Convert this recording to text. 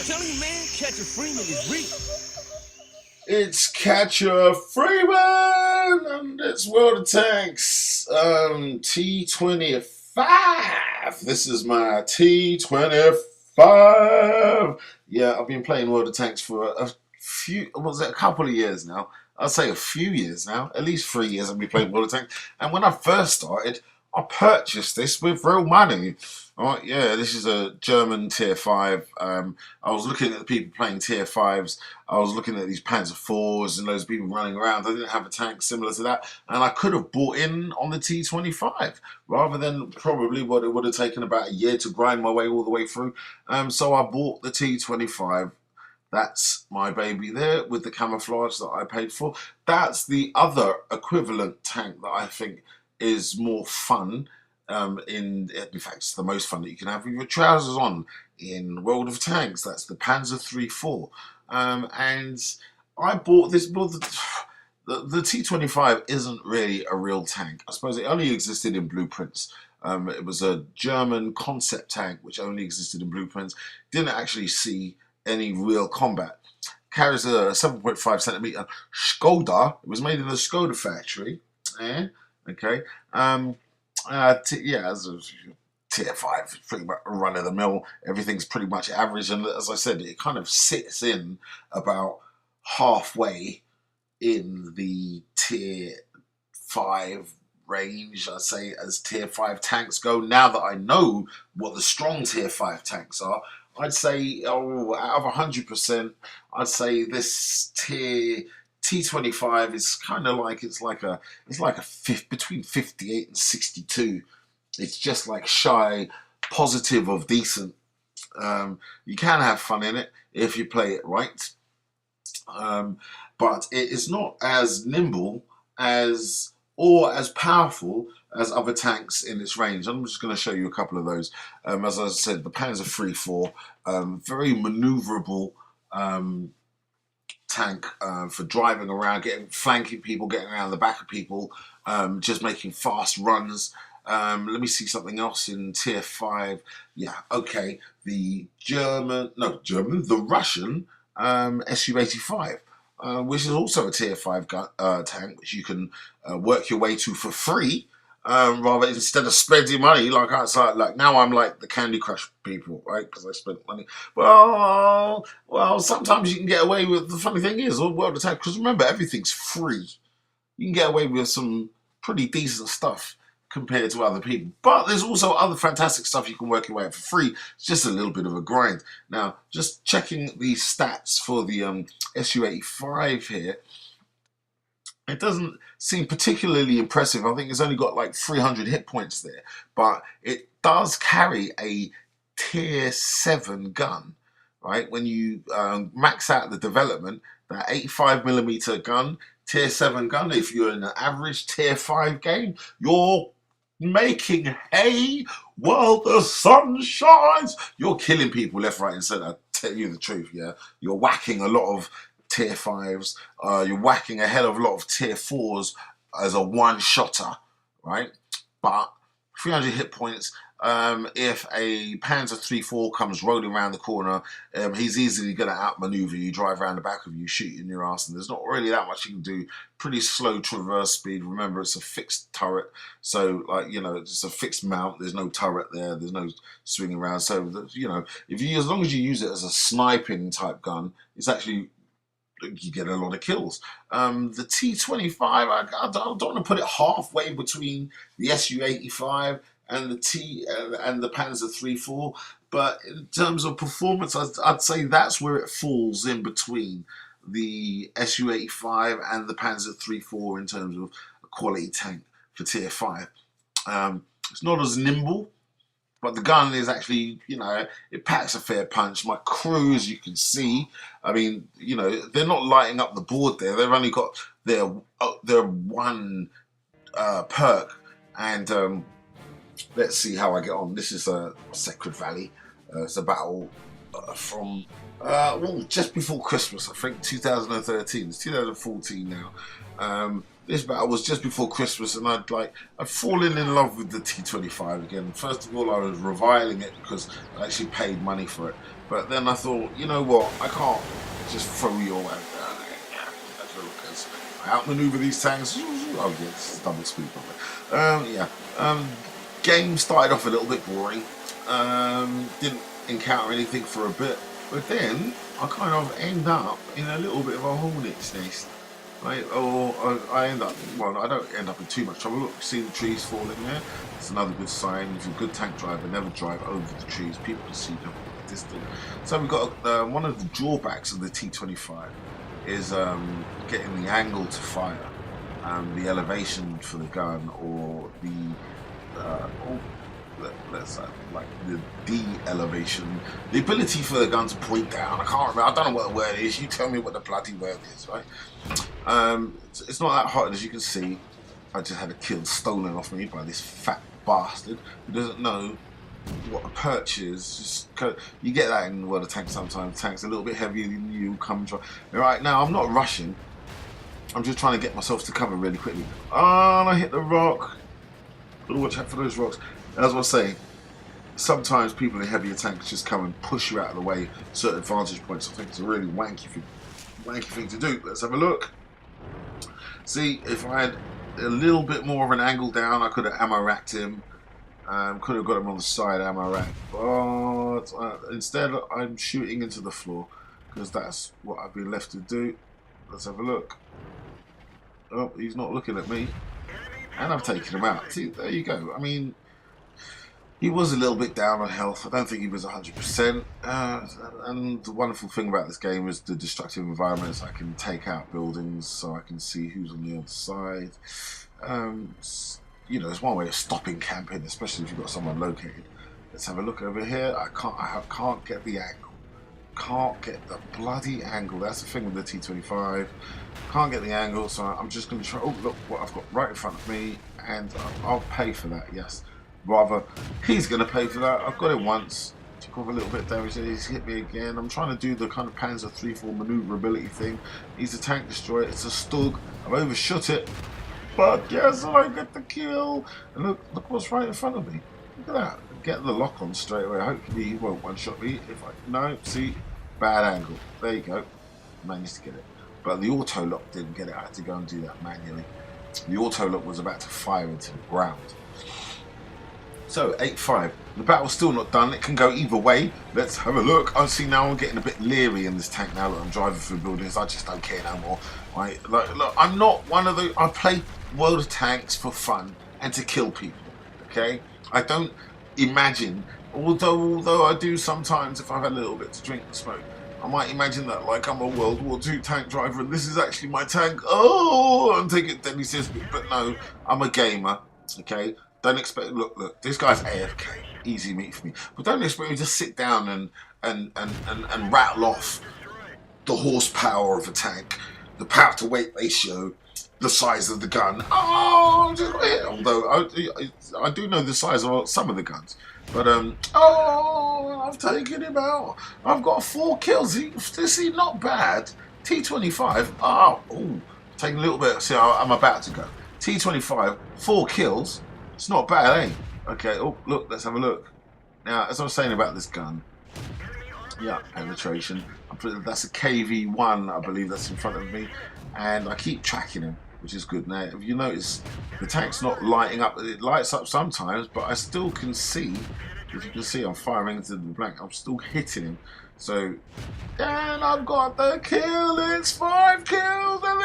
telling you, man, catching Freeman is real. It's Catcher Freeman and it's World of Tanks T25. This is my T25. Yeah, I've been playing World of Tanks for a couple of years now. I'd say a few years now, at least 3 years I've been playing World of Tanks. And when I first started, I purchased this with real money. Oh yeah, this is a German tier 5. I was looking at the people playing tier 5s. I was looking at these Panzer 4s and those people running around. I didn't have a tank similar to that. And I could have bought in on the T25 rather than probably what it would have taken about a year to grind my way all the way through. So I bought the T25. That's my baby there with the camouflage that I paid for. That's the other equivalent tank that I think is more fun. In fact, it's the most fun that you can have with your trousers on in World of Tanks. That's the Panzer 3-4. And I bought this. The T25 isn't really a real tank. I suppose it only existed in blueprints. It was a German concept tank which only existed in blueprints. Didn't actually see any real combat. Carries a 7.5 centimeter Skoda. It was made in the Skoda factory. Okay. As a tier 5, pretty much run of the mill. Everything's pretty much average, and as I said, it kind of sits in about halfway in the tier 5 range, I'd say, as tier 5 tanks go. Now that I know what the strong tier 5 tanks are, I'd say, out of 100%, I'd say this tier T25 is kind of like it's like a fifth between 58 and 62. It's just like shy positive of decent. You can have fun in it if you play it right, but it is not as nimble as or as powerful as other tanks in its range. I'm just going to show you a couple of those. As I said, the Panzer 3-4, very maneuverable. Tank for driving around, flanking people, getting around the back of people, just making fast runs. Let me see something else in tier 5. Yeah, okay. The Russian Su-85, which is also a tier 5 tank, which you can work your way to for free. Rather instead of spending money like outside, like now I'm like the Candy Crush people, right? Because I spent money. Well, sometimes you can get away with. The funny thing is, World of Tanks, because remember everything's free. You can get away with some pretty decent stuff compared to other people. But there's also other fantastic stuff you can work your way out for free. It's just a little bit of a grind. Now, just checking the stats for the Su-85 here. It doesn't seem particularly impressive. I think it's only got like 300 hit points there. But it does carry a tier 7 gun, right? When you max out the development, that 85mm gun, tier 7 gun, if you're in an average tier 5 game, you're making hay while the sun shines. You're killing people left, right, and centre. Tell you the truth, yeah. You're whacking a lot of tier 5s, you're whacking a hell of a lot of tier 4s as a one-shotter, right? But 300 hit points, if a Panzer 3-4 comes rolling around the corner, he's easily going to outmaneuver you, drive around the back of you, shoot you in your ass, and there's not really that much you can do. Pretty slow traverse speed. Remember, it's a fixed turret, so it's a fixed mount. There's no turret there. There's no swinging around. So as long as you use it as a sniping type gun, it's actually you get a lot of kills. The T25, I don't want to put it halfway between the Su-85 and the Panzer 3-4, but in terms of performance, I'd say that's where it falls in between the Su-85 and the Panzer 3-4 in terms of a quality tank for tier 5. It's not as nimble, but the gun is actually, it packs a fair punch. My crew, as you can see, I mean, they're not lighting up the board there. They've only got their one perk. And let's see how I get on. This is Sacred Valley. It's a battle from just before Christmas, I think, 2013. It's 2014 now. this battle was just before Christmas, and I'd fallen in love with the T25 again. First of all, I was reviling it because I actually paid money for it. But then I thought, you know what? I can't just throw you away. I outmaneuver these tanks. Oh yeah, this is double speed. Yeah. Game started off a little bit boring. Didn't encounter anything for a bit, but then I kind of end up in a little bit of a hornet's nest. Right, or I end up, well, I don't end up in too much trouble. Look, see the trees falling there? It's another good sign. If you're a good tank driver, never drive over the trees. People can see them at a distance. So we've got one of the drawbacks of the T25 is getting the angle to fire, the elevation for the gun, or the like the de-elevation, the ability for the gun to point down. I can't remember. I don't know what the word is. You tell me what the bloody word is, right? It's not that hard, as you can see. I just had a kill stolen off me by this fat bastard who doesn't know what a perch is. Just you get that in the world of tanks sometimes. Tanks a little bit heavier than you. Right now, I'm not rushing. I'm just trying to get myself to cover really quickly. Oh, and I hit the rock. Gotta watch out for those rocks. As I was saying, sometimes people in heavier tanks just come and push you out of the way certain vantage points. I think it's a really wanky thing to do. Let's have a look. See, if I had a little bit more of an angle down, I could have ammo racked him. Could have got him on the side ammo rack. But instead, I'm shooting into the floor because that's what I've been left to do. Let's have a look. Oh, he's not looking at me. And I've taken him out. See, there you go. I mean, he was a little bit down on health. I don't think he was 100%. And the wonderful thing about this game is the destructive environments. I can take out buildings so I can see who's on the other side. You know, it's one way of stopping camping, especially if you've got someone located. Let's have a look over here. I can't get the angle. Can't get the bloody angle. That's the thing with the T25. Can't get the angle, so I'm just going to try. Oh, look what I've got right in front of me, and I'll pay for that. Yes, rather he's going to pay for that. I've got it once. Took off a little bit of damage. He's hit me again. I'm trying to do the kind of Panzer 3-4 maneuverability thing. He's a tank destroyer. It's a Stug. I've overshot it, but yes, I get the kill. And look what's right in front of me. Look at that. Get the lock on straight away. Hopefully he won't one-shot me. If I no, see, bad angle. There you go. Managed to get it. But the auto lock didn't get it. I had to go and do that manually. The auto lock was about to fire into the ground. So 8-5. The battle's still not done. It can go either way. Let's have a look. I see now I'm getting a bit leery in this tank now that I'm driving through buildings. I just don't care no more. Right? Look, I'm not one of the. I play World of Tanks for fun and to kill people. Okay. I don't imagine. Although I do sometimes, if I've had a little bit to drink and smoke, I might imagine that like I'm a World War II tank driver and this is actually my tank. Oh, I'm taking it deadly seriously. But no, I'm a gamer. Okay. Don't expect. Look. This guy's AFK. Easy meat for me. But don't expect me to sit down and rattle off the horsepower of a tank, the power to weight ratio, the size of the gun. Oh, although I do know the size of some of the guns. But oh, I've taken him out. I've got 4 kills. This is not bad. T25. Oh, taking a little bit. See, I'm about to go. T25, 4 kills. It's not bad, eh? Okay, oh, look, let's have a look. Now, as I was saying about this gun, yeah, penetration. That's a KV1, I believe that's in front of me. And I keep tracking him, which is good. Now, if you notice, the tank's not lighting up. It lights up sometimes, but I still can see, if you can see, I'm firing into the blank. I'm still hitting him. So, and I've got the kill. It's 5 kills, and